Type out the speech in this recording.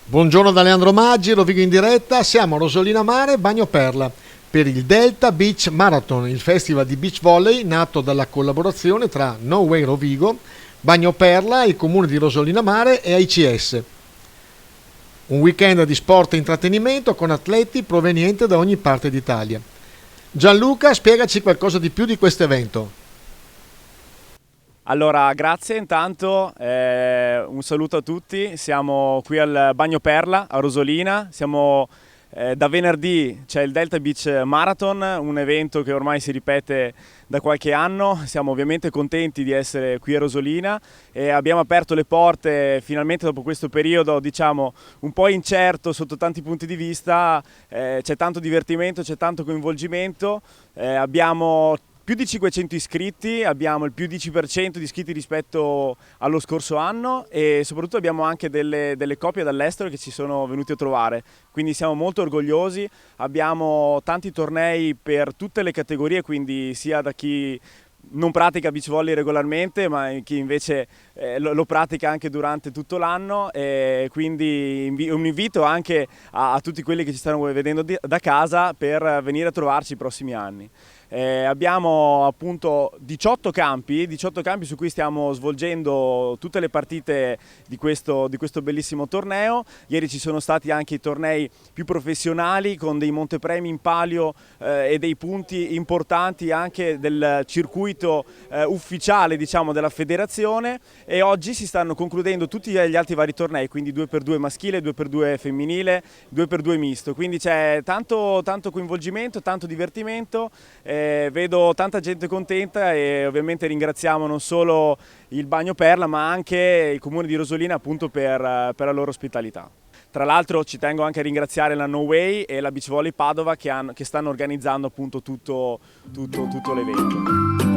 Buongiorno da Leandro Maggi, Rovigo in diretta, siamo a Rosolina Mare, Bagno Perla, per il Delta Beach Marathon, il festival di beach volley nato dalla collaborazione tra No Way Rovigo, Bagno Perla, il comune di Rosolina Mare e ACS. Un weekend di sport e intrattenimento con atleti provenienti da ogni parte d'Italia. Gianluca, spiegaci qualcosa di più di questo evento. Allora, grazie intanto, un saluto a tutti, siamo qui al Bagno Perla a Rosolina, da venerdì c'è il Delta Beach Marathon, un evento che ormai si ripete da qualche anno, siamo ovviamente contenti di essere qui a Rosolina e abbiamo aperto le porte finalmente dopo questo periodo diciamo un po' incerto sotto tanti punti di vista, c'è tanto divertimento, c'è tanto coinvolgimento, abbiamo più di 500 iscritti, abbiamo il più 10% di iscritti rispetto allo scorso anno e soprattutto abbiamo anche delle coppie dall'estero che ci sono venuti a trovare, quindi siamo molto orgogliosi, abbiamo tanti tornei per tutte le categorie, quindi sia da chi non pratica beach volley regolarmente, ma chi invece lo pratica anche durante tutto l'anno, e quindi un invito anche a tutti quelli che ci stanno vedendo da casa per venire a trovarci i prossimi anni. Abbiamo appunto 18 campi su cui stiamo svolgendo tutte le partite di questo bellissimo torneo. Ieri ci sono stati anche i tornei più professionali con dei montepremi in palio e dei punti importanti anche del circuito ufficiale diciamo della federazione, e oggi si stanno concludendo tutti gli altri vari tornei, quindi 2x2 maschile, 2x2 femminile, 2x2 misto, quindi c'è tanto coinvolgimento, tanto divertimento. Vedo tanta gente contenta e ovviamente ringraziamo non solo il Bagno Perla ma anche il comune di Rosolina appunto per la loro ospitalità. Tra l'altro ci tengo anche a ringraziare la No Way e la Beach Volley Padova che stanno organizzando appunto tutto l'evento.